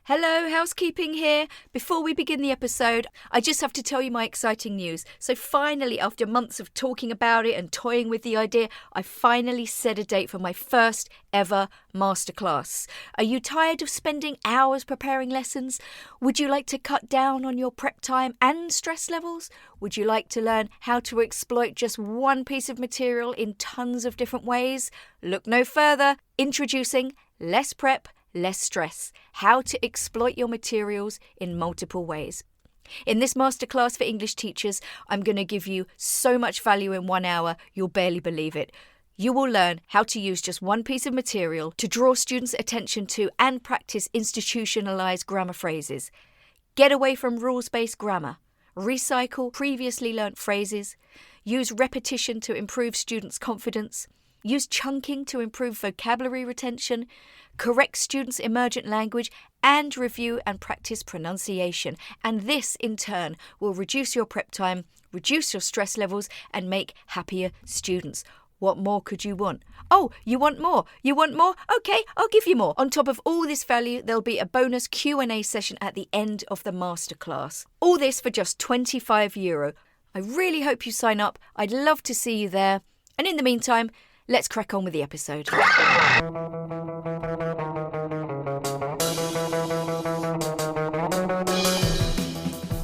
Hello, housekeeping here. Before we begin the episode, I just have to tell you my exciting news. So finally, after months of talking about it and toying with the idea, I finally set a date for my first ever masterclass. Are you tired of spending hours preparing lessons? Would you like to cut down on your prep time and stress levels? Would you like to learn how to exploit just one piece of material in tons of different ways? Look no further. Introducing Less Prep, Less Stress, how to exploit your materials in multiple ways. In this masterclass for English teachers, I'm going to give you so much value in 1 hour, you'll barely believe it. You will learn how to use just one piece of material to draw students' attention to and practice institutionalized grammar phrases. Get away from rules-based grammar. Recycle previously learnt phrases. Use repetition to improve students' confidence. Use chunking to improve vocabulary retention, correct students' emergent language, and review and practice pronunciation. And this, in turn, will reduce your prep time, reduce your stress levels, and make happier students. What more could you want? Oh, you want more? You want more? Okay, I'll give you more. On top of all this value, there'll be a bonus Q&A session at the end of the masterclass. All this for just €25. I really hope you sign up. I'd love to see you there. And in the meantime, let's crack on with the episode.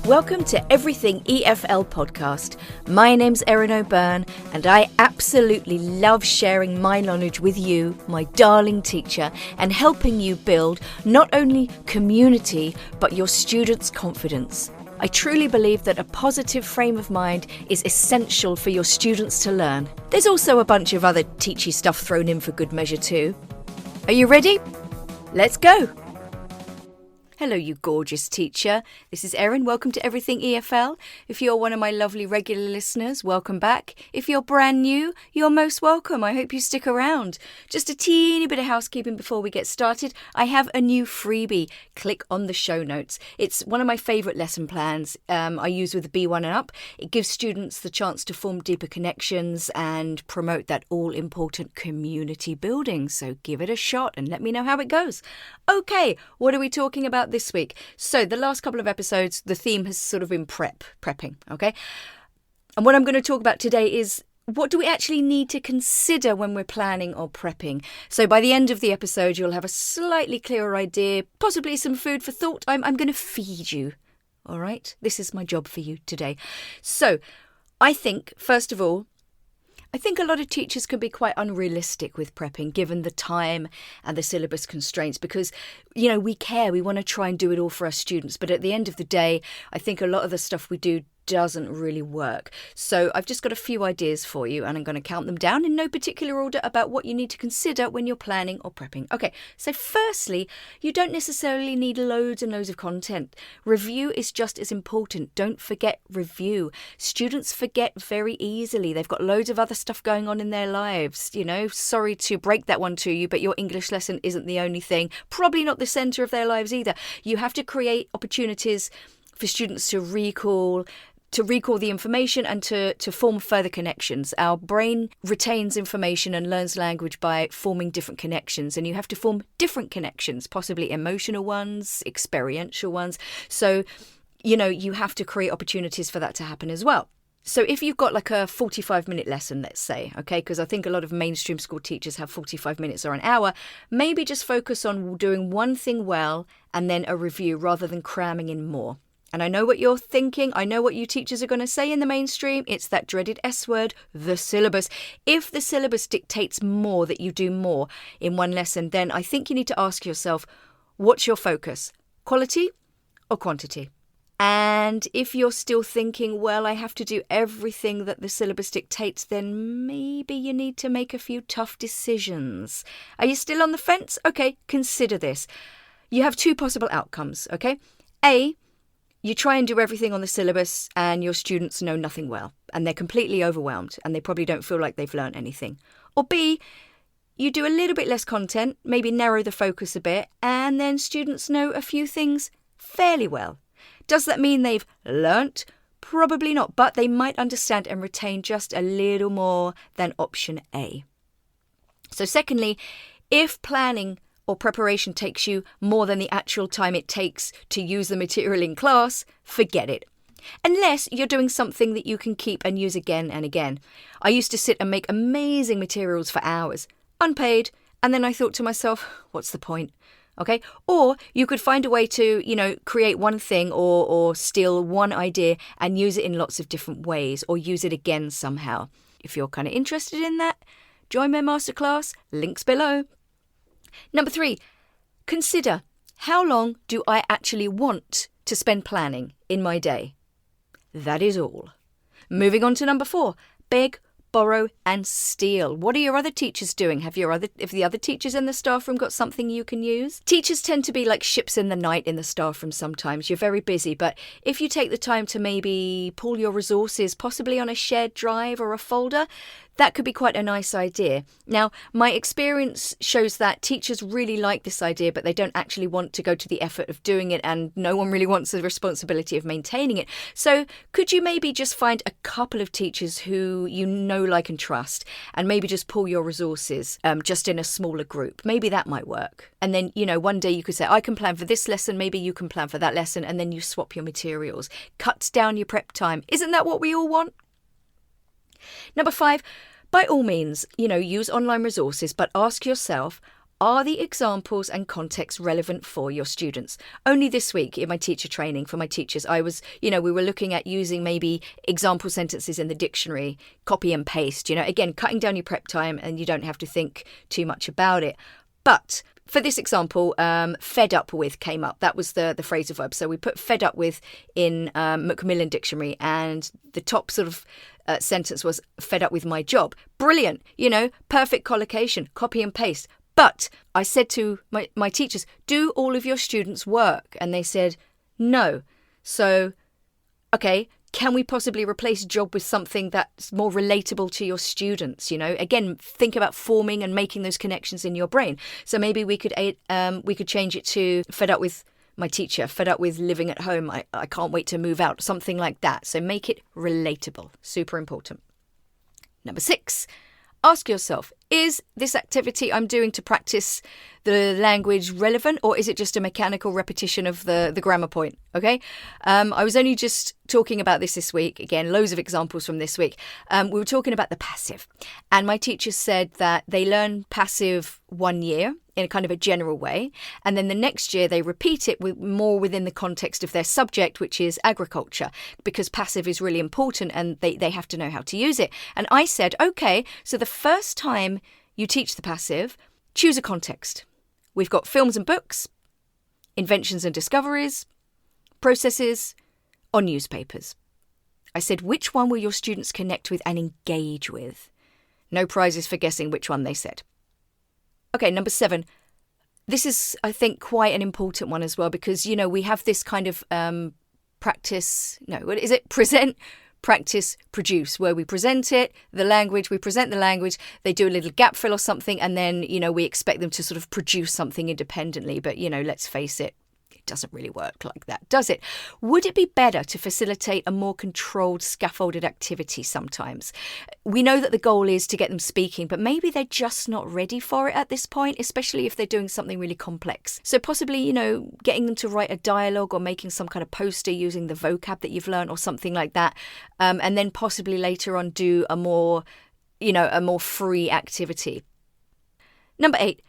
Welcome to Everything EFL podcast. My name's Erin O'Byrne, and I absolutely love sharing my knowledge with you, my darling teacher, and helping you build not only community, but your students' confidence. I truly believe that a positive frame of mind is essential for your students to learn. There's also a bunch of other teachy stuff thrown in for good measure too. Are you ready? Let's go! Hello, you gorgeous teacher. This is Erin. Welcome to Everything EFL. If you're one of my lovely regular listeners, welcome back. If you're brand new, you're most welcome. I hope you stick around. Just a teeny bit of housekeeping before we get started. I have a new freebie. Click on the show notes. It's one of my favourite lesson plans I use with the B1 and up. It gives students the chance to form deeper connections and promote that all-important community building. So give it a shot and let me know how it goes. Okay, what are we talking about this week? So the last couple of episodes, the theme has sort of been prepping, okay? And what I'm going to talk about today is what do we actually need to consider when we're planning or prepping? So by the end of the episode, you'll have a slightly clearer idea, possibly some food for thought. I'm going to feed you, all right? This is my job for you today. So I think, first of all, a lot of teachers can be quite unrealistic with prepping, given the time and the syllabus constraints, because, we care, we want to try and do it all for our students. But at the end of the day, I think a lot of the stuff we do doesn't really work. So I've just got a few ideas for you, and I'm going to count them down in no particular order about what you need to consider when you're planning or prepping. Okay, so firstly, you don't necessarily need loads and loads of content. Review is just as important. Don't forget review. Students forget very easily. They've got loads of other stuff going on in their lives. Sorry to break that one to you, but your English lesson isn't the only thing. Probably not the centre of their lives either. You have to create opportunities for students to recall the information and to form further connections. Our brain retains information and learns language by forming different connections, and you have to form different connections, possibly emotional ones, experiential ones. So, you have to create opportunities for that to happen as well. So if you've got like a 45-minute lesson, let's say, okay, because I think a lot of mainstream school teachers have 45 minutes or an hour, maybe just focus on doing one thing well and then a review rather than cramming in more. And I know what you're thinking. I know what you teachers are going to say in the mainstream. It's that dreaded S word, the syllabus. If the syllabus dictates more that you do more in one lesson, then I think you need to ask yourself, what's your focus? Quality or quantity? And if you're still thinking, well, I have to do everything that the syllabus dictates, then maybe you need to make a few tough decisions. Are you still on the fence? Okay, consider this. You have two possible outcomes, okay? A, you try and do everything on the syllabus and your students know nothing well and they're completely overwhelmed and they probably don't feel like they've learned anything. Or B, you do a little bit less content, maybe narrow the focus a bit, and then students know a few things fairly well. Does that mean they've learnt? Probably not, but they might understand and retain just a little more than option A. So secondly, if planning or preparation takes you more than the actual time it takes to use the material in class, forget it. Unless you're doing something that you can keep and use again and again. I used to sit and make amazing materials for hours, unpaid, and then I thought to myself, what's the point? Okay? Or you could find a way to, create one thing or steal one idea and use it in lots of different ways, or use it again somehow. If you're kind of interested in that, join my masterclass, links below. Number 3, consider, how long do I actually want to spend planning in my day? That is all. Moving on to number 4, beg, borrow and steal. What are your other teachers doing? Have the other teachers in the staff room got something you can use? Teachers tend to be like ships in the night in the staff room sometimes. You're very busy, but if you take the time to maybe pool your resources, possibly on a shared drive or a folder, that could be quite a nice idea. Now, my experience shows that teachers really like this idea, but they don't actually want to go to the effort of doing it, and no one really wants the responsibility of maintaining it. So could you maybe just find a couple of teachers who you know, like and trust, and maybe just pool your resources just in a smaller group? Maybe that might work. And then, one day you could say, I can plan for this lesson, maybe you can plan for that lesson, and then you swap your materials. Cuts down your prep time. Isn't that what we all want? Number 5, by all means, use online resources, but ask yourself, are the examples and context relevant for your students? Only this week in my teacher training for my teachers, we were looking at using maybe example sentences in the dictionary, copy and paste, again, cutting down your prep time and you don't have to think too much about it. But for this example, fed up with came up. That was the phrasal verb. So we put fed up with in Macmillan Dictionary, and the top sort of sentence was fed up with my job. Brilliant. Perfect collocation, copy and paste. But I said to my teachers, do all of your students work? And they said, no. So, okay, can we possibly replace job with something that's more relatable to your students? Again, think about forming and making those connections in your brain. So maybe we could change it to fed up with my teacher, fed up with living at home. I can't wait to move out, something like that. So make it relatable. Super important. Number 6, ask yourself, is this activity I'm doing to practice the language relevant, or is it just a mechanical repetition of the grammar point? Okay. I was only just talking about this week. Again, loads of examples from this week. We were talking about the passive, and my teacher said that they learn passive 1 year in a kind of a general way, and then the next year they repeat it more within the context of their subject, which is agriculture, because passive is really important and they have to know how to use it. And I said, okay, so the first time you teach the passive, choose a context. We've got films and books, inventions and discoveries, processes, or newspapers. I said, which one will your students connect with and engage with? No prizes for guessing which one they said. Okay, number 7. This is, I think, quite an important one as well, because, we have this kind of present, practice, produce, where we present the language, they do a little gap fill or something, and then, we expect them to sort of produce something independently. But, let's face it, it doesn't really work like that, does it? Would it be better to facilitate a more controlled, scaffolded activity sometimes? We know that the goal is to get them speaking, but maybe they're just not ready for it at this point, especially if they're doing something really complex. So possibly, getting them to write a dialogue or making some kind of poster using the vocab that you've learned or something like that. And then possibly later on do a more free activity. Number 8.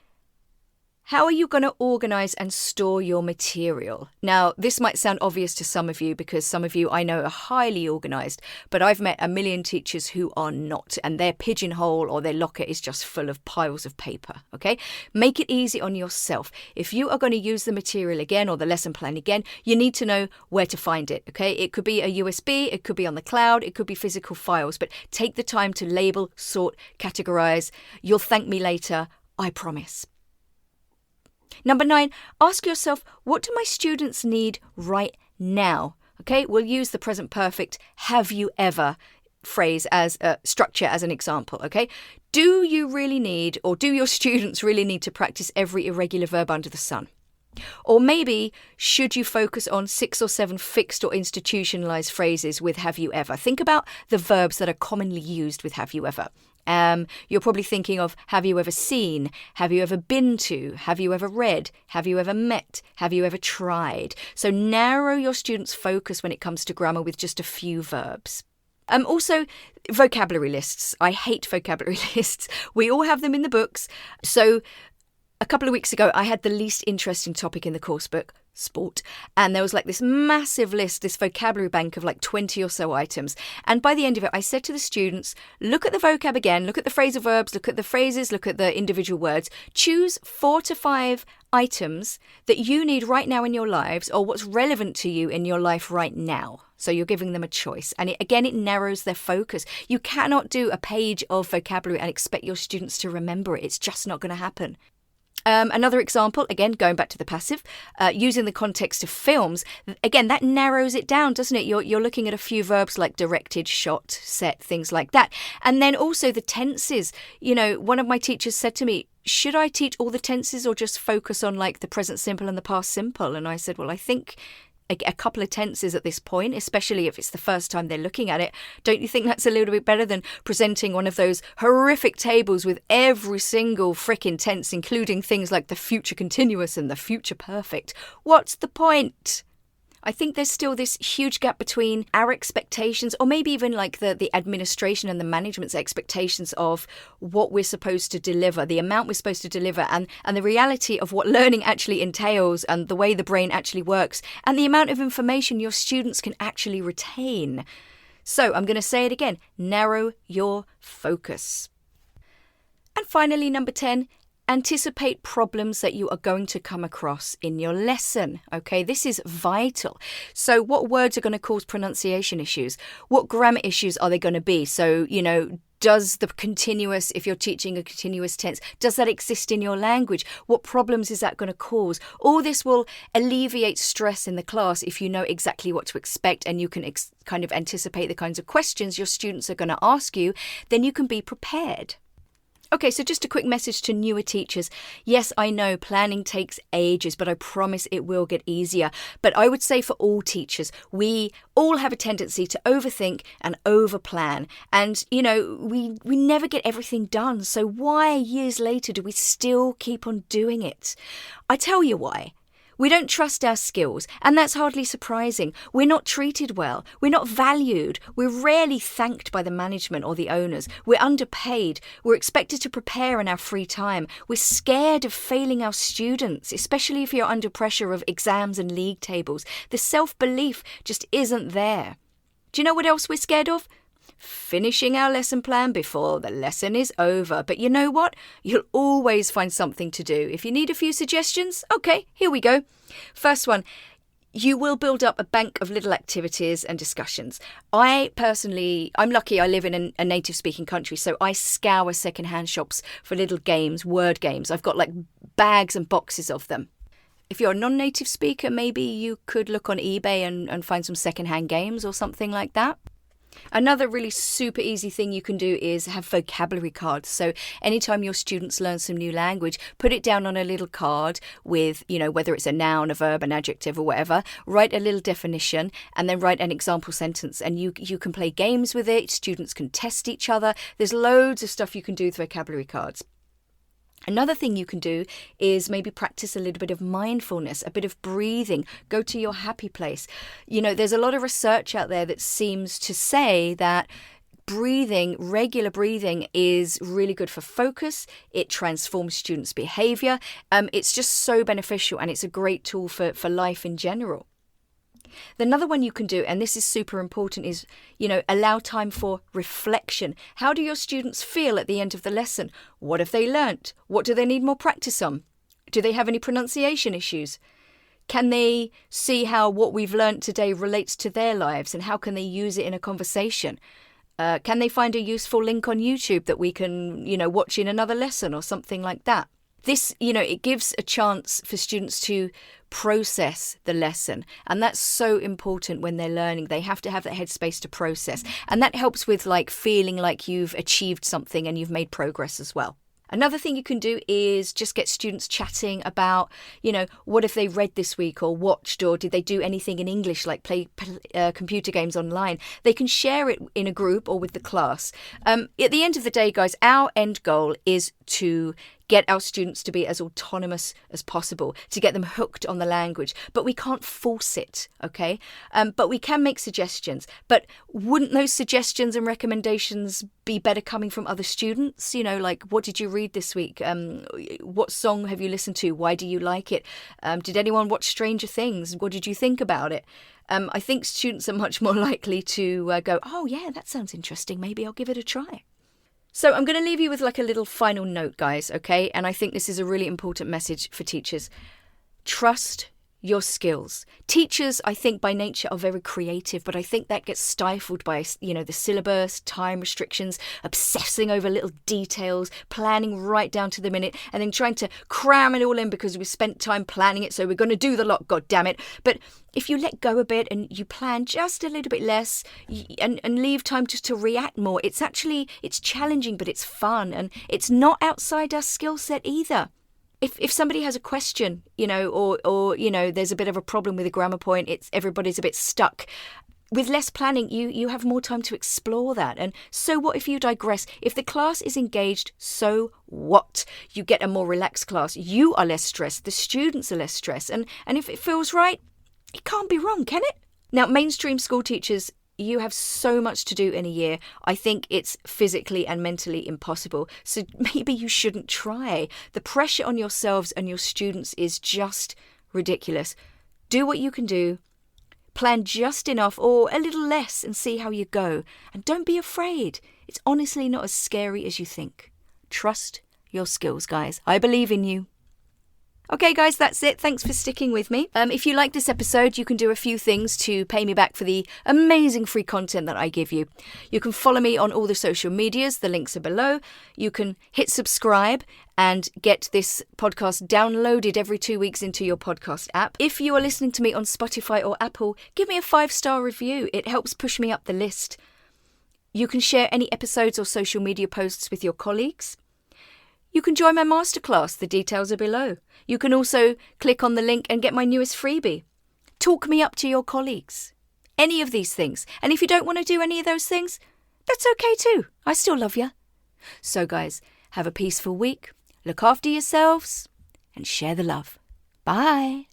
How are you going to organise and store your material? Now, this might sound obvious to some of you because some of you I know are highly organised, but I've met a million teachers who are not, and their pigeonhole or their locker is just full of piles of paper, okay? Make it easy on yourself. If you are going to use the material again or the lesson plan again, you need to know where to find it, okay? It could be a USB, it could be on the cloud, it could be physical files, but take the time to label, sort, categorise. You'll thank me later, I promise. Number 9, ask yourself, what do my students need right now? Okay, we'll use the present perfect have you ever phrase as a structure as an example, okay? Do you really need, or do your students really need to practice every irregular verb under the sun? Or maybe, should you focus on 6 or 7 fixed or institutionalised phrases with have you ever? Think about the verbs that are commonly used with have you ever. You're probably thinking of, have you ever seen? Have you ever been to? Have you ever read? Have you ever met? Have you ever tried? So narrow your students' focus when it comes to grammar with just a few verbs. Also, vocabulary lists. I hate vocabulary lists. We all have them in the books. So a couple of weeks ago, I had the least interesting topic in the course book, sport. And there was like this massive list, this vocabulary bank of like 20 or so items. And by the end of it, I said to the students, look at the vocab again, look at the phrasal verbs, look at the phrases, look at the individual words. Choose 4 to 5 items that you need right now in your lives or what's relevant to you in your life right now. So you're giving them a choice. And it narrows their focus. You cannot do a page of vocabulary and expect your students to remember it. It's just not going to happen. Another example, again, going back to the passive, using the context of films, again, that narrows it down, doesn't it? You're looking at a few verbs like directed, shot, set, things like that. And then also the tenses. You know, one of my teachers said to me, should I teach all the tenses or just focus on like the present simple and the past simple? And I said, well, I think a couple of tenses at this point, especially if it's the first time they're looking at it. Don't you think that's a little bit better than presenting one of those horrific tables with every single frickin' tense, including things like the future continuous and the future perfect? What's the point? I think there's still this huge gap between our expectations, or maybe even like the administration and the management's expectations of what we're supposed to deliver, the amount we're supposed to deliver, and the reality of what learning actually entails and the way the brain actually works, and the amount of information your students can actually retain. So I'm going to say it again, narrow your focus. And finally, number 10, anticipate problems that you are going to come across in your lesson. Okay, this is vital. So what words are going to cause pronunciation issues? What grammar issues are they going to be? So, you know, does the continuous, if you're teaching a continuous tense, does that exist in your language? What problems is that going to cause? All this will alleviate stress in the class if you know exactly what to expect and you can kind of anticipate the kinds of questions your students are going to ask you, then you can be prepared. Okay, so just a quick message to newer teachers. Yes, I know planning takes ages, but I promise it will get easier. But I would say for all teachers, we all have a tendency to overthink and overplan. And, you know, we never get everything done. So why years later do we still keep on doing it? I tell you why. We don't trust our skills, and that's hardly surprising. We're not treated well. We're not valued. We're rarely thanked by the management or the owners. We're underpaid. We're expected to prepare in our free time. We're scared of failing our students, especially if you're under pressure of exams and league tables. The self-belief just isn't there. Do you know what else we're scared of? Finishing our lesson plan before the lesson is over. But you know what? You'll always find something to do. If you need a few suggestions, okay, here we go. First one, you will build up a bank of little activities and discussions. I'm lucky I live in a native speaking country, so I scour secondhand shops for little games, word games. I've got like bags and boxes of them. If you're a non-native speaker, maybe you could look on eBay and find some secondhand games or something like that. Another really super easy thing you can do is have vocabulary cards. So anytime your students learn some new language, put it down on a little card with, you know, whether it's a noun, a verb, an adjective or whatever, write a little definition and then write an example sentence. And you can play games with it. Students can test each other. There's loads of stuff you can do with vocabulary cards. Another thing you can do is maybe practice a little bit of mindfulness, a bit of breathing, go to your happy place. You know, there's a lot of research out there that seems to say that breathing, regular breathing is really good for focus. It transforms students' behavior. It's just so beneficial and it's a great tool for life in general. Another one you can do, and this is super important, is, you know, allow time for reflection. How do your students feel at the end of the lesson? What have they learnt? What do they need more practice on? Do they have any pronunciation issues? Can they see how what we've learnt today relates to their lives and how can they use it in a conversation? Can they find a useful link on YouTube that we can, you know, watch in another lesson or something like that? This, you know, it gives a chance for students to process the lesson. And that's so important when they're learning. They have to have that headspace to process. And that helps with like feeling like you've achieved something and you've made progress as well. Another thing you can do is just get students chatting about, what have they read this week or watched, or did they do anything in English, like play computer games online. They can share it in a group or with the class. At the end of the day, guys, our end goal is to get our students to be as autonomous as possible, to get them hooked on the language. But we can't force it, okay? But we can make suggestions. But wouldn't those suggestions and recommendations be better coming from other students? Like, what did you read this week? What song have you listened to? Why do you like it? Did anyone watch Stranger Things? What did you think about it? I think students are much more likely to go, oh, yeah, that sounds interesting. Maybe I'll give it a try. So I'm going to leave you with like a little final note, guys, okay? And I think this is a really important message for teachers. Trust your skills. Teachers, I think, by nature are very creative, but I think that gets stifled by, the syllabus, time restrictions, obsessing over little details, planning right down to the minute, and then trying to cram it all in because we spent time planning it, so we're going to do the lot, God damn it. But if you let go a bit and you plan just a little bit less and leave time just to react more, it's challenging, but it's fun, and it's not outside our skill set either. If somebody has a question, or there's a bit of a problem with a grammar point, everybody's a bit stuck. With less planning, you have more time to explore that. And so what if you digress? If the class is engaged, so what? You get a more relaxed class. You are less stressed. The students are less stressed. And if it feels right, it can't be wrong, can it? Now, mainstream school teachers, you have so much to do in a year. I think it's physically and mentally impossible. So maybe you shouldn't try. The pressure on yourselves and your students is just ridiculous. Do what you can do. Plan just enough or a little less and see how you go. And don't be afraid. It's honestly not as scary as you think. Trust your skills, guys. I believe in you. Okay, guys, that's it. Thanks for sticking with me. If you like this episode, you can do a few things to pay me back for the amazing free content that I give you. You can follow me on all the social medias. The links are below. You can hit subscribe and get this podcast downloaded every 2 weeks into your podcast app. If you are listening to me on Spotify or Apple, give me a 5-star review. It helps push me up the list. You can share any episodes or social media posts with your colleagues. You can join my masterclass. The details are below. You can also click on the link and get my newest freebie. Talk me up to your colleagues. Any of these things. And if you don't want to do any of those things, that's okay too. I still love you. So guys, have a peaceful week. Look after yourselves and share the love. Bye.